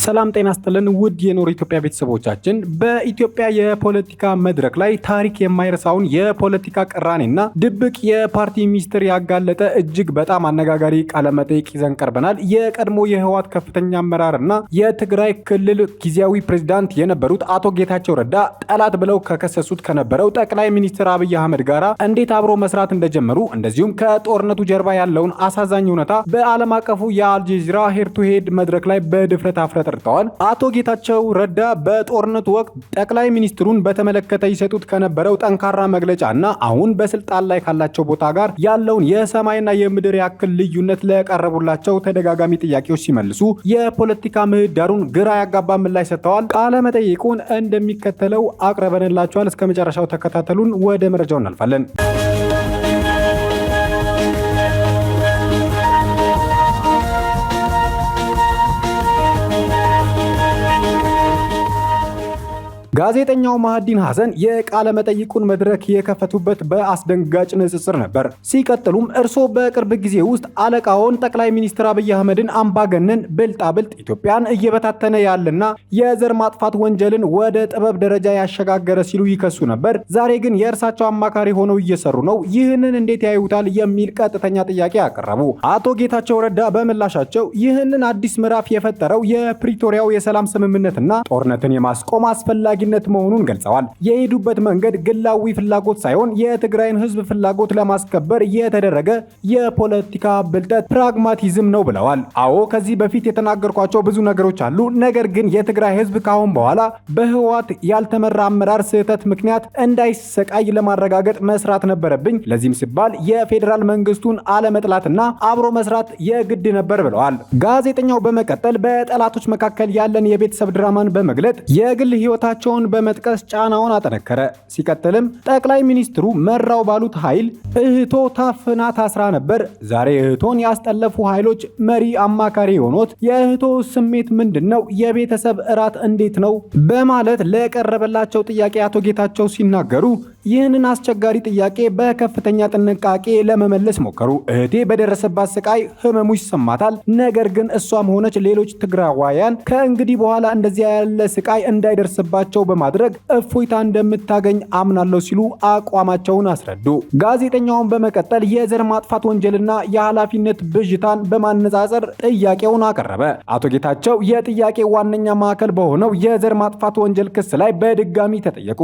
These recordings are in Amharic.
ሰላም ጤና ይስጥልን ውድ የኖር ኢትዮጵያ ቤተሰቦቻችን፣ በኢትዮጵያ የፖለቲካ መድረክ ላይ ታሪክ የማይረሳውን የፖለቲካ ቅራኔና ድብቅ የፓርቲ ሚስጥር ያጋለጠ እጅግ በጣም አነጋጋሪ ቃለ መጠይቅ ይዘን ቀርበናል። የቀድሞ የህወሓት ከፍተኛ አመራርና የትግራይ ክልል ጊዜያዊ ፕሬዝዳንት የነበሩት አቶ ጌታቸው ረዳ ጠላት ብለው ከከሰሱት ከነበረው ጠቅላይ ሚኒስትር አብይ አህመድ ጋራ እንዴት አብሮ መስራት እንደጀመሩ፣ እንደዚሁም ከጦርነቱ ጀርባ ያለውን አሳዛኝ እውነታ በዓለም አቀፉ የአልጀዚራ ሄድ ቱ ሄድ መድረክ ላይ በድፍረት ተጠርተዋል። አቶ ጌታቸው ረዳ በጦርነቱ ወቅት ጠቅላይ ሚኒስትሩን በተመለከተ ይሰጡት ከነበረው ጠንካራ መግለጫና አሁን በስልጣን ላይ ካላቸው ቦታ ጋር ያለውን የሰማይና የምድር ያክል ልዩነት ለቀረቡላቸው ተደጋጋሚ ጥያቄዎች ሲመልሱ የፖለቲካ ምህዳሩን ግራ ያጋባ ምላሽ ሰጥተዋል። ቃለ መጠይቁን እንደሚከተለው አቅርበንላችኋል። እስከ መጨረሻው ተከታተሉን። ወደ መረጃው እናልፋለን። ጋዜጠኛው ማህዲን ሐሰን የቃለ መጠይቁን መድረክ የከፈቱበት በአስደንጋጭ ንጽጽር ነበር። ሲቀጥሉም እርሶ በቅርብ ጊዜ ውስጥ አለቃውን ጠቅላይ ሚኒስትር አብይ አህመድን አምባገነን፣ ብልጣብልጥ፣ ኢትዮጵያን እየበታተነ ያለና የዘር ማጥፋት ወንጀልን ወደ ጥበብ ደረጃ ያሸጋገረ ሲሉ ይከሱ ነበር። ዛሬ ግን የእርሳቸው አማካሪ ሆነው እየሰሩ ነው። ይህንን እንዴት ያዩታል? የሚል ቀጥተኛ ጥያቄ አቀረቡ። አቶ ጌታቸው ረዳ በምላሻቸው ይህንን አዲስ ምዕራፍ የፈጠረው የፕሪቶሪያው የሰላም ስምምነትና ጦርነትን የማስቆም አስፈላጊ መሆኑን ገልጸዋል። የሄዱበት መንገድ ግላዊ ፍላጎት ሳይሆን የትግራይን ሕዝብ ፍላጎት ለማስከበር የተደረገ የፖለቲካ ብልጠት ፕራግማቲዝም ነው ብለዋል። አዎ ከዚህ በፊት የተናገርኳቸው ብዙ ነገሮች አሉ። ነገር ግን የትግራይ ሕዝብ ካሁን በኋላ በህወሓት ያልተመራ አመራር ስህተት ምክንያት እንዳይሰቃይ ለማረጋገጥ መስራት ነበረብኝ። ለዚህም ሲባል የፌዴራል መንግስቱን አለመጥላትና አብሮ መስራት የግድ ነበር ብለዋል። ጋዜጠኛው በመቀጠል በጠላቶች መካከል ያለን የቤተሰብ ድራማን በመግለጥ የግል ህይወታቸው በመጥቀስ ጫናውን አጠነከረ። ሲቀጥልም ጠቅላይ ሚኒስትሩ መራው ባሉት ኃይል እህቶ ታፍና ታስራ ነበር። ዛሬ እህቶን ያስጠለፉ ኃይሎች መሪ አማካሪ የሆኑት የእህቶ ስሜት ምንድነው? የቤተሰብ እራት እንዴት ነው? በማለት ለቀረበላቸው ጥያቄ አቶ ጌታቸው ሲናገሩ ይህንን አስቸጋሪ ጥያቄ በከፍተኛ ጥንቃቄ ለመመለስ ሞከሩ። እህቴ በደረሰባት ስቃይ ህመሙ ይሰማታል። ነገር ግን እሷም ሆነች ሌሎች ትግራዋያን ከእንግዲህ በኋላ እንደዚያ ያለ ስቃይ እንዳይደርስባቸው በማድረግ እፎይታ እንደምታገኝ አምናለሁ ሲሉ አቋማቸውን አስረዱ። ጋዜጠኛውን በመቀጠል የዘር ማጥፋት ወንጀልና የኃላፊነት ብዥታን በማነጻጸር ጥያቄውን አቀረበ። አቶ ጌታቸው የጥያቄ ዋነኛ ማዕከል በሆነው የዘር ማጥፋት ወንጀል ክስ ላይ በድጋሚ ተጠየቁ።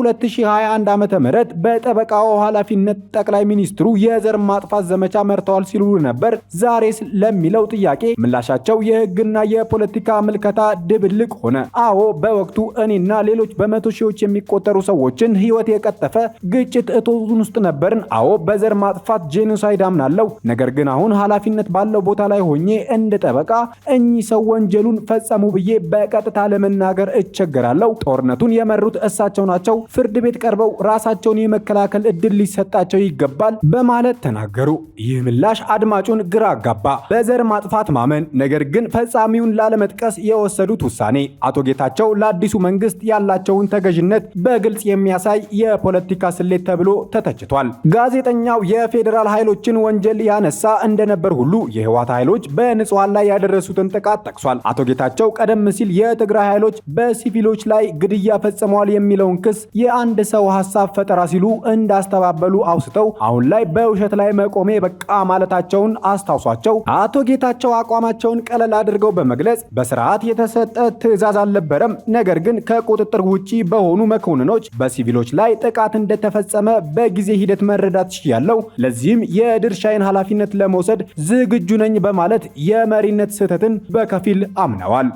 በ2021 ዓመተ ምህረት በጠበቃው ኃላፊነት ጠቅላይ ሚኒስትሩ የዘር ማጥፋት ዘመቻ መርተዋል ሲሉ ነበር። ዛሬስ ለሚለው ጥያቄ ምላሻቸው የህግና የፖለቲካ ምልከታ ድብልቅ ሆነ። አዎ በወቅቱ እኔና ሌሎች በመቶ ሺዎች የሚቆጠሩ ሰዎችን ህይወት የቀጠፈ ግጭት እቶን ውስጥ ነበርን። አዎ በዘር ማጥፋት ጄኖሳይድ አምናለሁ። ነገር ግን አሁን ኃላፊነት ባለው ቦታ ላይ ሆኜ እንደ ጠበቃ እኚህ ሰው ወንጀሉን ፈጸሙ ብዬ በቀጥታ ለመናገር እቸገራለሁ። ጦርነቱን የመሩት እሳቸው ናቸው። ፍርድ ቤት ቀርበው ራሳቸውን የመከላከል እድል ሊሰጣቸው ይገባል በማለት ተናገሩ። ይህ ምላሽ አድማጩን ግራ አጋባ። በዘር ማጥፋት ማመን፣ ነገር ግን ፈጻሚውን ላለመጥቀስ የወሰዱት ውሳኔ አቶ ጌታቸው ለአዲሱ መንግስት ያላቸውን ተገዥነት በግልጽ የሚያሳይ የፖለቲካ ስሌት ተብሎ ተተችቷል። ጋዜጠኛው የፌዴራል ኃይሎችን ወንጀል ያነሳ እንደነበር ሁሉ የህወሓት ኃይሎች በንጹሃን ላይ ያደረሱትን ጥቃት ጠቅሷል። አቶ ጌታቸው ቀደም ሲል የትግራይ ኃይሎች በሲቪሎች ላይ ግድያ ፈጽመዋል የሚለውን ክስ የአንድ ሰው ሐሳብ ፈጠራ ሲሉ እንዳስተባበሉ አውስተው አሁን ላይ በውሸት ላይ መቆሜ በቃ ማለታቸውን አስታውሷቸው አቶ ጌታቸው አቋማቸውን ቀለል አድርገው በመግለጽ በስርዓት የተሰጠ ትዕዛዝ አልነበረም፣ ነገር ግን ከቁጥጥር ውጪ በሆኑ መኮንኖች በሲቪሎች ላይ ጥቃት እንደተፈጸመ በጊዜ ሂደት መረዳት ችያለሁ። ለዚህም የድርሻዬን ኃላፊነት ለመውሰድ ዝግጁ ነኝ በማለት የመሪነት ስህተትን በከፊል አምነዋል።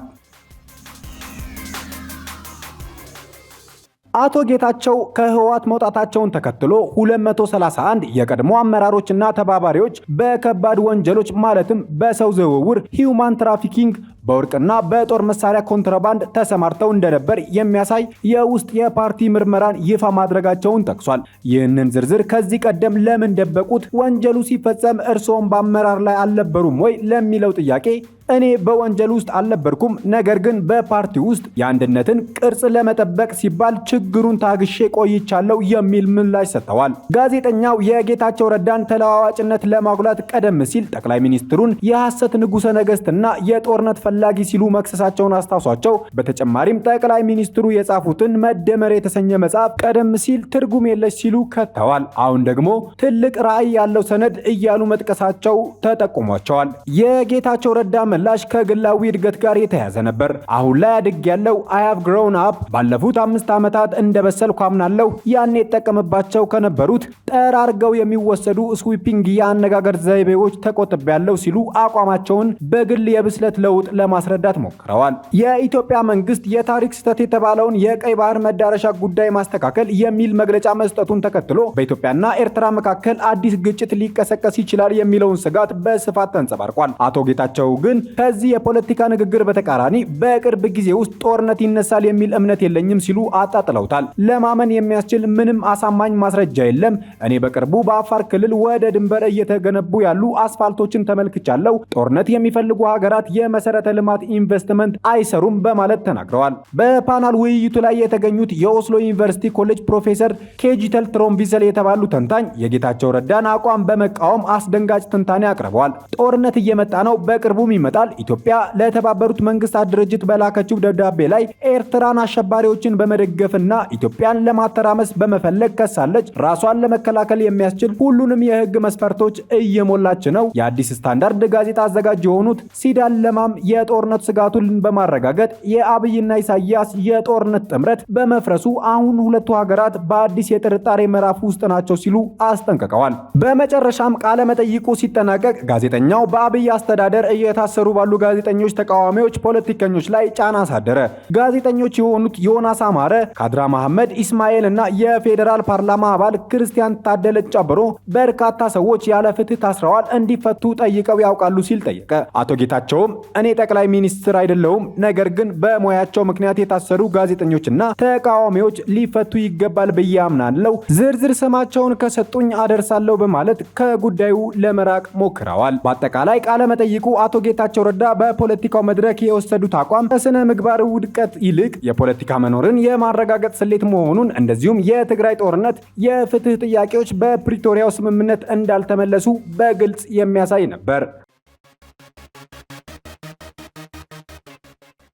አቶ ጌታቸው ከህወሓት መውጣታቸውን ተከትሎ 231 የቀድሞ አመራሮችና ተባባሪዎች በከባድ ወንጀሎች ማለትም በሰው ዝውውር፣ ሂውማን ትራፊኪንግ፣ በወርቅና በጦር መሳሪያ ኮንትራባንድ ተሰማርተው እንደነበር የሚያሳይ የውስጥ የፓርቲ ምርመራን ይፋ ማድረጋቸውን ጠቅሷል። ይህንን ዝርዝር ከዚህ ቀደም ለምን ደበቁት? ወንጀሉ ሲፈጸም እርስዎም በአመራር ላይ አልነበሩም ወይ ለሚለው ጥያቄ እኔ በወንጀል ውስጥ አልነበርኩም፣ ነገር ግን በፓርቲ ውስጥ የአንድነትን ቅርጽ ለመጠበቅ ሲባል ችግሩን ታግሼ ቆይቻለሁ የሚል ምላሽ ሰጥተዋል። ጋዜጠኛው የጌታቸው ረዳን ተለዋዋጭነት ለማጉላት ቀደም ሲል ጠቅላይ ሚኒስትሩን የሐሰት ንጉሠ ነገሥትና የጦርነት ፈላጊ ሲሉ መክሰሳቸውን አስታውሷቸው በተጨማሪም ጠቅላይ ሚኒስትሩ የጻፉትን መደመር የተሰኘ መጽሐፍ ቀደም ሲል ትርጉም የለሽ ሲሉ ከተዋል። አሁን ደግሞ ትልቅ ራዕይ ያለው ሰነድ እያሉ መጥቀሳቸው ተጠቁሟቸዋል። የጌታቸው ረዳ ምላሽ ከግላዊ እድገት ጋር የተያያዘ ነበር። አሁን ላይ አድግ ያለው I have grown up ባለፉት 5 ዓመታት እንደበሰልኩ አምናለሁ። ያኔ የተጠቀመባቸው ከነበሩት ጠራርገው የሚወሰዱ ስዊፒንግ የአነጋገር ዘይቤዎች ተቆጥቤያለሁ ሲሉ አቋማቸውን በግል የብስለት ለውጥ ለማስረዳት ሞክረዋል። የኢትዮጵያ መንግስት የታሪክ ስህተት የተባለውን የቀይ ባህር መዳረሻ ጉዳይ ማስተካከል የሚል መግለጫ መስጠቱን ተከትሎ በኢትዮጵያና ኤርትራ መካከል አዲስ ግጭት ሊቀሰቀስ ይችላል የሚለውን ስጋት በስፋት ተንጸባርቋል። አቶ ጌታቸው ግን ከዚህ የፖለቲካ ንግግር በተቃራኒ በቅርብ ጊዜ ውስጥ ጦርነት ይነሳል የሚል እምነት የለኝም ሲሉ አጣጥለውታል። ለማመን የሚያስችል ምንም አሳማኝ ማስረጃ የለም። እኔ በቅርቡ በአፋር ክልል ወደ ድንበር እየተገነቡ ያሉ አስፋልቶችን ተመልክቻለሁ። ጦርነት የሚፈልጉ ሀገራት የመሰረተ ልማት ኢንቨስትመንት አይሰሩም በማለት ተናግረዋል። በፓናል ውይይቱ ላይ የተገኙት የኦስሎ ዩኒቨርሲቲ ኮሌጅ ፕሮፌሰር ኬጂተል ትሮምቢሰል የተባሉ ተንታኝ የጌታቸው ረዳን አቋም በመቃወም አስደንጋጭ ትንታኔ አቅርበዋል። ጦርነት እየመጣ ነው፣ በቅርቡም ይመጣል። ኢትዮጵያ ለተባበሩት መንግስታት ድርጅት በላከችው ደብዳቤ ላይ ኤርትራን አሸባሪዎችን በመደገፍና ኢትዮጵያን ለማተራመስ በመፈለግ ከሳለች። ራሷን ለመከላከል የሚያስችል ሁሉንም የህግ መስፈርቶች እየሞላች ነው። የአዲስ ስታንዳርድ ጋዜጣ አዘጋጅ የሆኑት ሲዳን ለማም የጦርነት ስጋቱን በማረጋገጥ የአብይና ኢሳያስ የጦርነት ጥምረት በመፍረሱ አሁን ሁለቱ ሀገራት በአዲስ የጥርጣሬ ምዕራፍ ውስጥ ናቸው ሲሉ አስጠንቅቀዋል። በመጨረሻም ቃለ መጠይቁ ሲጠናቀቅ ጋዜጠኛው በአብይ አስተዳደር እየታሰሩ ባሉ ጋዜጠኞች፣ ተቃዋሚዎች፣ ፖለቲከኞች ላይ ጫና አሳደረ። ጋዜጠኞች የሆኑት ዮናስ አማረ፣ ካድራ መሐመድ ኢስማኤል እና የፌዴራል ፓርላማ አባል ክርስቲያን ታደለች ጨምሮ በርካታ ሰዎች ያለ ፍትህ ታስረዋል፣ እንዲፈቱ ጠይቀው ያውቃሉ ሲል ጠየቀ። አቶ ጌታቸውም እኔ ጠቅላይ ሚኒስትር አይደለሁም፣ ነገር ግን በሙያቸው ምክንያት የታሰሩ ጋዜጠኞችና ተቃዋሚዎች ሊፈቱ ይገባል ብዬ አምናለሁ። ዝርዝር ስማቸውን ከሰጡኝ አደርሳለሁ በማለት ከጉዳዩ ለመራቅ ሞክረዋል። በአጠቃላይ ቃለ መጠይቁ አቶ ጌታቸው ረዳ በፖለቲካው መድረክ የወሰዱት አቋም ከስነ ምግባር ውድቀት ይልቅ የፖለቲካ መኖርን የማረጋገጥ ስሌት መሆኑን እንደዚሁም የትግራይ ጦርነት የፍትህ ጥያቄዎች በፕሪቶሪያው ስምምነት እንዳልተመለሱ በግልጽ የሚያሳይ ነበር።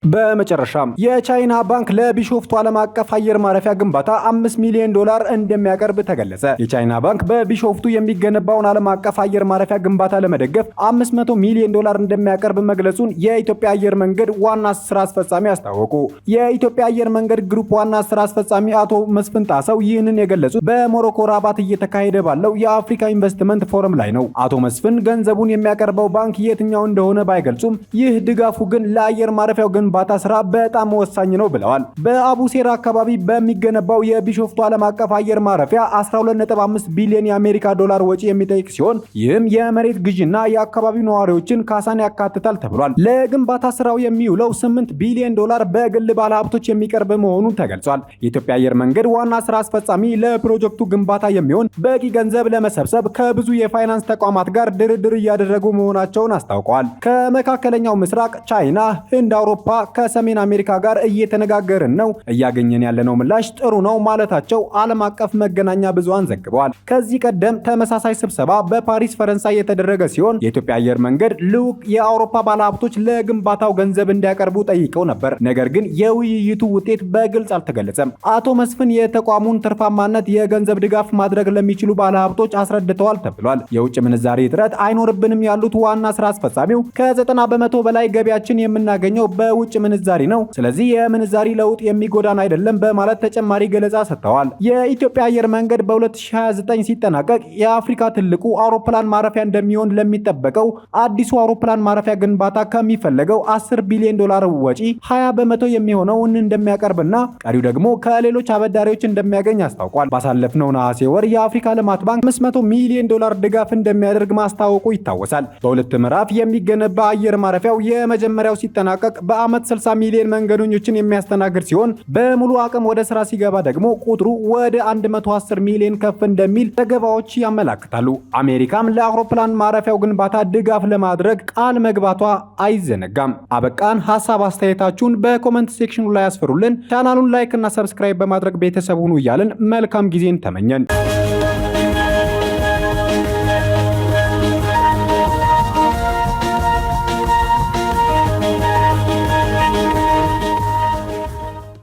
በመጨረሻም የቻይና ባንክ ለቢሾፍቱ ዓለም አቀፍ አየር ማረፊያ ግንባታ $5 ሚሊዮን እንደሚያቀርብ ተገለጸ። የቻይና ባንክ በቢሾፍቱ የሚገነባውን ዓለም አቀፍ አየር ማረፊያ ግንባታ ለመደገፍ $500 ሚሊዮን እንደሚያቀርብ መግለጹን የኢትዮጵያ አየር መንገድ ዋና ስራ አስፈጻሚ አስታወቁ። የኢትዮጵያ አየር መንገድ ግሩፕ ዋና ስራ አስፈጻሚ አቶ መስፍን ጣሰው ይህንን የገለጹት በሞሮኮ ራባት እየተካሄደ ባለው የአፍሪካ ኢንቨስትመንት ፎረም ላይ ነው። አቶ መስፍን ገንዘቡን የሚያቀርበው ባንክ የትኛው እንደሆነ ባይገልጹም ይህ ድጋፉ ግን ለአየር ማረፊያው ግንባታ ስራ በጣም ወሳኝ ነው ብለዋል። በአቡሴራ አካባቢ በሚገነባው የቢሾፍቱ ዓለም አቀፍ አየር ማረፊያ $12.5 ቢሊዮን የአሜሪካ ዶላር ወጪ የሚጠይቅ ሲሆን ይህም የመሬት ግዥና የአካባቢው ነዋሪዎችን ካሳን ያካትታል ተብሏል። ለግንባታ ስራው የሚውለው $8 ቢሊዮን በግል ባለሀብቶች የሚቀርብ መሆኑን ተገልጿል። የኢትዮጵያ አየር መንገድ ዋና ስራ አስፈጻሚ ለፕሮጀክቱ ግንባታ የሚሆን በቂ ገንዘብ ለመሰብሰብ ከብዙ የፋይናንስ ተቋማት ጋር ድርድር እያደረጉ መሆናቸውን አስታውቀዋል። ከመካከለኛው ምስራቅ፣ ቻይና፣ ህንድ፣ አውሮፓ ከሰሜን አሜሪካ ጋር እየተነጋገርን ነው፣ እያገኘን ያለነው ምላሽ ጥሩ ነው ማለታቸው ዓለም አቀፍ መገናኛ ብዙሃን ዘግበዋል። ከዚህ ቀደም ተመሳሳይ ስብሰባ በፓሪስ ፈረንሳይ የተደረገ ሲሆን የኢትዮጵያ አየር መንገድ ልዑክ የአውሮፓ ባለሀብቶች ለግንባታው ገንዘብ እንዲያቀርቡ ጠይቀው ነበር። ነገር ግን የውይይቱ ውጤት በግልጽ አልተገለጸም። አቶ መስፍን የተቋሙን ትርፋማነት የገንዘብ ድጋፍ ማድረግ ለሚችሉ ባለሀብቶች አስረድተዋል ተብሏል። የውጭ ምንዛሪ እጥረት አይኖርብንም ያሉት ዋና ስራ አስፈጻሚው ከ90% በላይ ገቢያችን የምናገኘው በውጭ ምንዛሪ ነው፣ ስለዚህ የምንዛሪ ለውጥ የሚጎዳን አይደለም በማለት ተጨማሪ ገለጻ ሰጥተዋል። የኢትዮጵያ አየር መንገድ በ2029 ሲጠናቀቅ የአፍሪካ ትልቁ አውሮፕላን ማረፊያ እንደሚሆን ለሚጠበቀው አዲሱ አውሮፕላን ማረፊያ ግንባታ ከሚፈለገው $10 ቢሊዮን ወጪ 20% የሚሆነውን እንደሚያቀርብና ቀሪው ደግሞ ከሌሎች አበዳሪዎች እንደሚያገኝ አስታውቋል። ባሳለፍነው ነሐሴ ወር የአፍሪካ ልማት ባንክ $500 ሚሊዮን ድጋፍ እንደሚያደርግ ማስታወቁ ይታወሳል። በሁለት ምዕራፍ የሚገነባ አየር ማረፊያው የመጀመሪያው ሲጠናቀቅ በዓመት 60 ሚሊዮን መንገደኞችን የሚያስተናግድ ሲሆን በሙሉ አቅም ወደ ስራ ሲገባ ደግሞ ቁጥሩ ወደ 110 ሚሊዮን ከፍ እንደሚል ዘገባዎች ያመላክታሉ። አሜሪካም ለአውሮፕላን ማረፊያው ግንባታ ድጋፍ ለማድረግ ቃል መግባቷ አይዘነጋም። አበቃን። ሐሳብ አስተያየታችሁን በኮሜንት ሴክሽኑ ላይ አስፍሩልን። ቻናሉን ላይክ እና ሰብስክራይብ በማድረግ ቤተሰብ ሁኑ እያልን መልካም ጊዜን ተመኘን።